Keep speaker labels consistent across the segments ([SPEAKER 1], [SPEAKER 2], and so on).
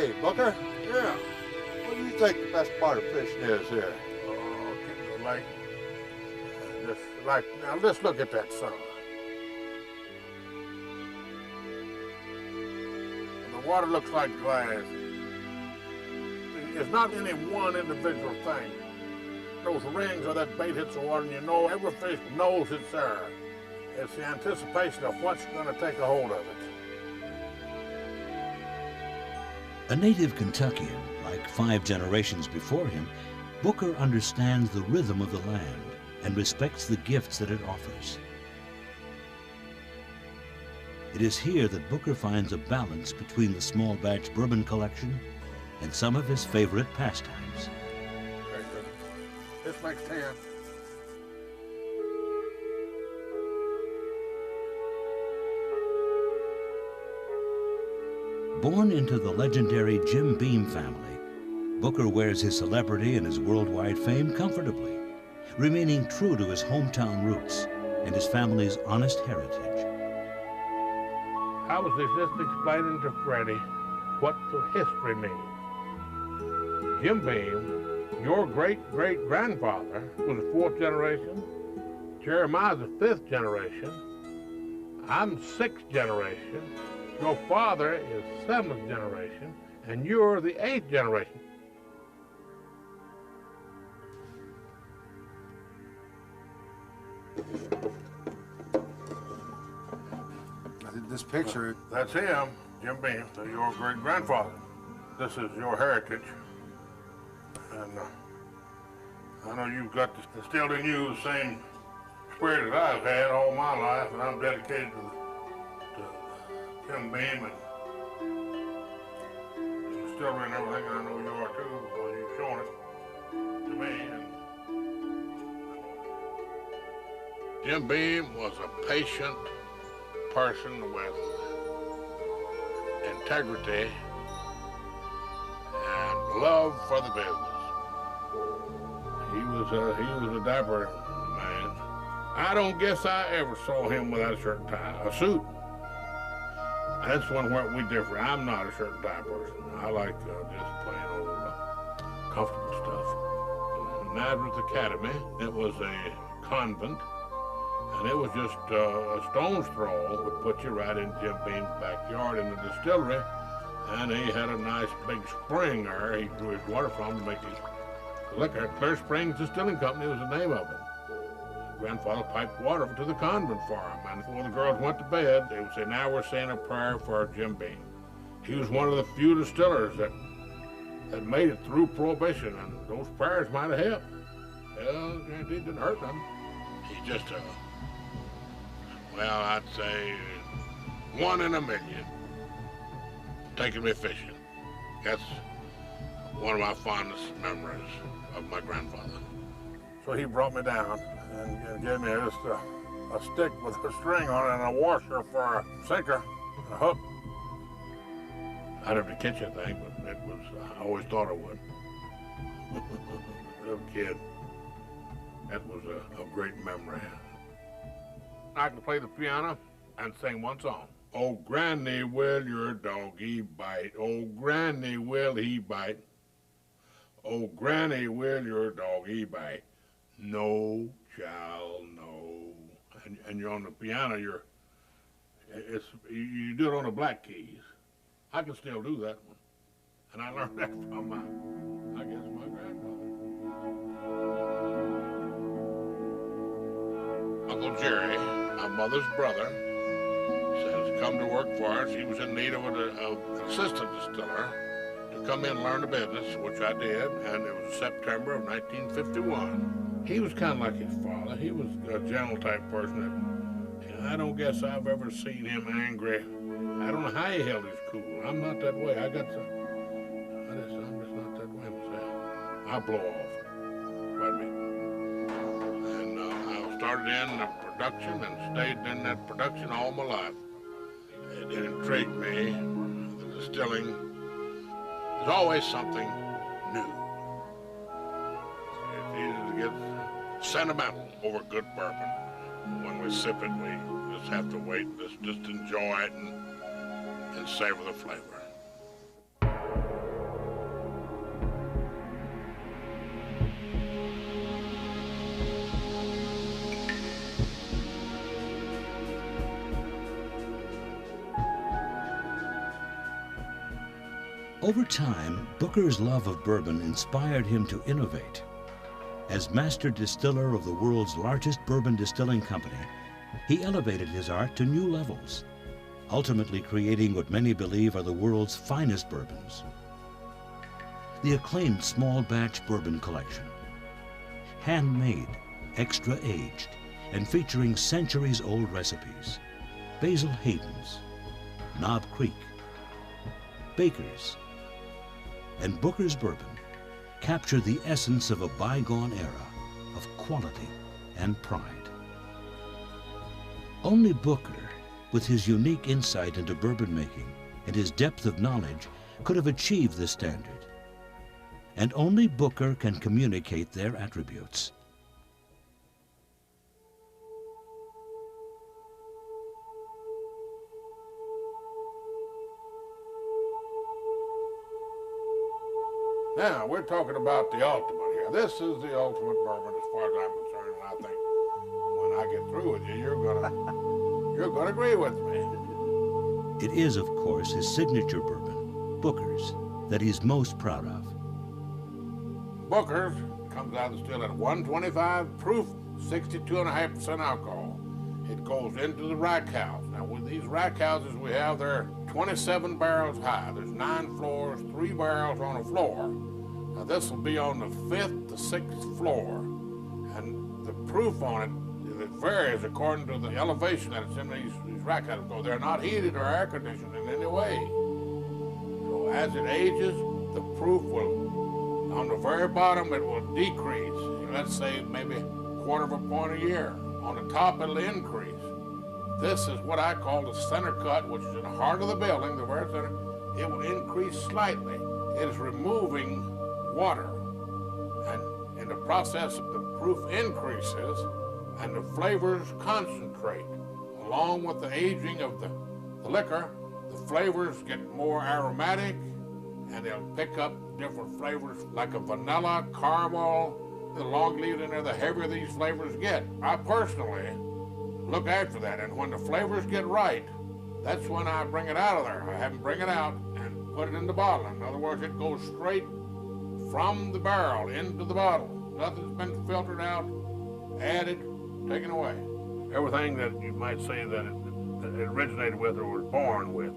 [SPEAKER 1] Hey, Booker,
[SPEAKER 2] Yeah.
[SPEAKER 1] what do you think the best part of fishing is here?
[SPEAKER 2] Oh, getting the lake. Now let's look at that sun. And the water looks like glass. It's not any one individual thing. Those rings or that bait hits the water and you know every fish knows it's there. It's the anticipation of what's going to take a hold of it.
[SPEAKER 3] A native Kentuckian, like 5 generations before him, Booker understands the rhythm of the land and respects the gifts that it offers. It is here that Booker finds a balance between the small batch bourbon collection and some of his favorite pastimes.
[SPEAKER 2] Very good. This makes 10.
[SPEAKER 3] Born into the legendary Jim Beam family, Booker wears his celebrity and his worldwide fame comfortably, remaining true to his hometown roots and his family's honest heritage.
[SPEAKER 2] I was just explaining to Freddie what the history means. Jim Beam, your great-great-grandfather, was the 4th generation. Jeremiah's the 5th generation. I'm 6th generation. Your father is 7th generation, and you're the 8th generation.
[SPEAKER 1] This picture,
[SPEAKER 2] That's him, Jim Beam, your great-grandfather. This is your heritage. And I know you've got instilled in you the same spirit that I've had all my life, and I'm dedicated to Jim Beam and the distillery and everything. I know you are too, because you've shown it to me. And Jim Beam was a patient person with integrity and love for the business. He was a dapper man. I don't guess I ever saw him without a shirt and tie, a suit. That's one where we differ. I'm not a shirt and tie person. I like just plain old comfortable stuff. Nazareth Academy, it was a convent. And it was just a stone's throw would put you right in Jim Beam's backyard in the distillery. And he had a nice big spring there he drew his water from to make his liquor. Clear Springs Distilling Company was the name of it. Grandfather piped water to the convent for him. And before the girls went to bed, they would say, now we're saying a prayer for Jim Beam. He was one of the few distillers that made it through Prohibition, and those prayers might have helped. Well, it didn't hurt them. He's just well, I'd say 1 in a million taking me fishing. That's one of my fondest memories of my grandfather. So he brought me down and gave me just a stick with a string on it and a washer for a sinker and a hook. I never catch that thing, but it was, I always thought I would. Little kid. That was a great memory. I can play the piano and sing one song. Oh, Granny, will your doggy bite? Oh, Granny, will he bite? Oh, Granny, will your doggy bite? No, child, no. And you're on the piano, you do it on the black keys. I can still do that one. And I learned that from my grandfather. Uncle Jerry, my mother's brother, says come to work for us. He was in need of an assistant distiller to come in and learn the business, which I did, and it was September of 1951. He was kind of like his father. He was a gentle type person that I don't guess I've ever seen him angry. I don't know how he held his cool. I'm not that way. I'm just not that way myself. I blow off. Quite a bit. I started in the production and stayed in that production all my life. It intrigued me. The distilling, there's always something new. It's easy to get sentimental over good bourbon. When we sip it, we just have to wait, just enjoy it and savor the flavor.
[SPEAKER 3] Over time, Booker's love of bourbon inspired him to innovate. As master distiller of the world's largest bourbon distilling company, he elevated his art to new levels, ultimately creating what many believe are the world's finest bourbons. The acclaimed small batch bourbon collection, handmade, extra aged, and featuring centuries-old recipes. Basil Hayden's, Knob Creek, Baker's, and Booker's Bourbon capture the essence of a bygone era of quality and pride. Only Booker, with his unique insight into bourbon making and his depth of knowledge, could have achieved this standard. And only Booker can communicate their attributes.
[SPEAKER 2] Now, we're talking about the ultimate here. This is the ultimate bourbon as far as I'm concerned, and I think when I get through with you, you're gonna agree with me.
[SPEAKER 3] It is, of course, his signature bourbon, Booker's, that he's most proud of.
[SPEAKER 2] Booker's comes out of the still at 125 proof, 62.5% alcohol. It goes into the rack house. Now, with these rack houses we have, they're 27 barrels high. There's 9 floors, 3 barrels on a floor. Now, this will be on the 5th to 6th floor. And the proof on it varies according to the elevation that it's in these rack houses. So they're not heated or air conditioned in any way. So as it ages, the proof will, on the very bottom, it will decrease. Let's say maybe 1/4 of a point a year. On the top, it'll increase. This is what I call the center cut, which is in the heart of the building, the very center. It will increase slightly. It is removing water. And in the process, the proof increases and the flavors concentrate. Along with the aging of the liquor, the flavors get more aromatic and they'll pick up different flavors like a vanilla, caramel. The longer leave it in there, the heavier these flavors get. I personally look after that, and when the flavors get right, that's when I bring it out of there. I have them bring it out and put it in the bottle. In other words, it goes straight from the barrel into the bottle. Nothing's been filtered out, added, taken away. Everything that you might say that it originated with or was born with.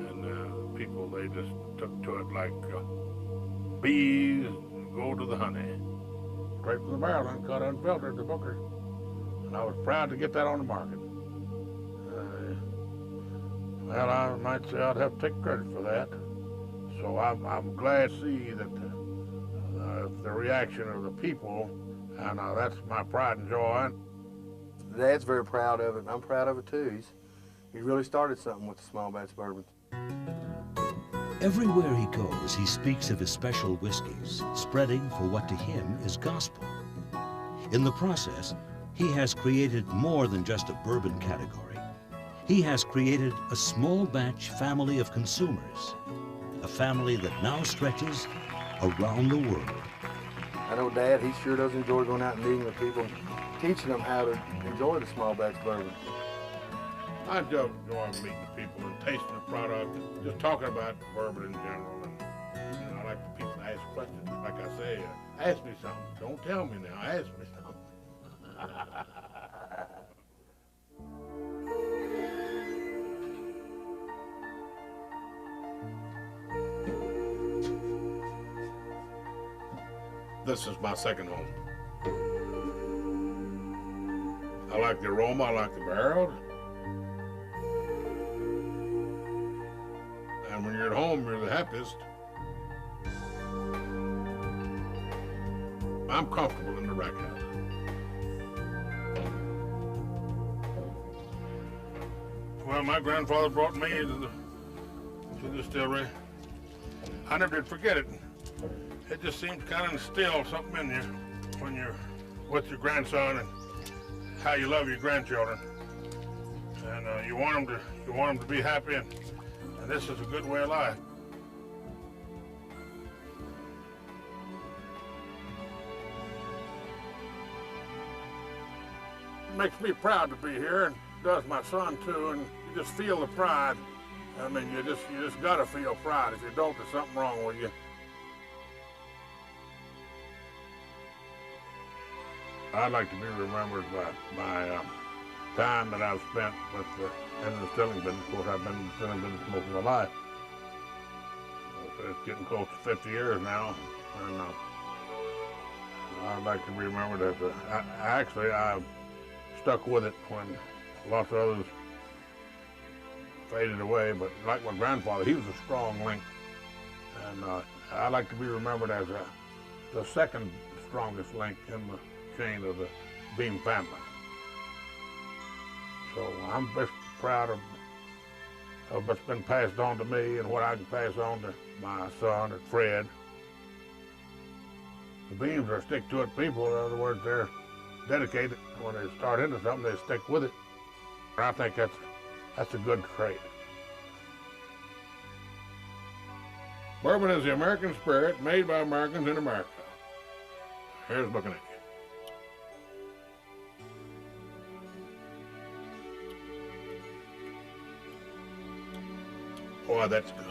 [SPEAKER 2] And people, they just took to it like bees go to the honey. Straight from the barrel, uncut, unfiltered, the Booker. And I was proud to get that on the market. Well, I might say I'd have to take credit for that. So I'm glad to see that the reaction of the people, and that's my pride and joy.
[SPEAKER 1] Dad's very proud of it, and I'm proud of it too. He really started something with the small batch bourbon.
[SPEAKER 3] Everywhere he goes, he speaks of his special whiskeys, spreading for what to him is gospel. In the process, he has created more than just a bourbon category. He has created a small batch family of consumers, a family that now stretches around the world.
[SPEAKER 1] I know Dad, he sure does enjoy going out and meeting with people and teaching them how to enjoy the small batch bourbon.
[SPEAKER 2] I enjoy meeting people and tasting the product, and just talking about bourbon in general. And I like the people to ask questions. Like I say, ask me something. Don't tell me now, ask me something. This is my second home. I like the aroma, I like the barrel. And when you're at home, you're the happiest. I'm comfortable in the rack house. Well, my grandfather brought me to the distillery. I never did forget it. It just seems to kind of instill something in you when you're with your grandson and how you love your grandchildren. And you want them to be happy, and this is a good way of life. It makes me proud to be here, and does my son too, and you just feel the pride I mean, you just gotta feel pride. If you don't, there's something wrong with you. I'd like to be remembered by my time that I've spent with in the distilling business. Of course, I've been in the distilling business most of my life. It's getting close to 50 years now, and I'd like to be remembered as I stuck with it when lots of others faded away, but like my grandfather, he was a strong link, and I like to be remembered as the second strongest link in the chain of the Beam family. So I'm just proud of what's been passed on to me and what I can pass on to my son and Fred. The Beams are stick-to-it people. In other words, they're dedicated. When they start into something, they stick with it. I think that's a good trait. Bourbon is the American spirit made by Americans in America. Here's looking at you. Boy, that's good.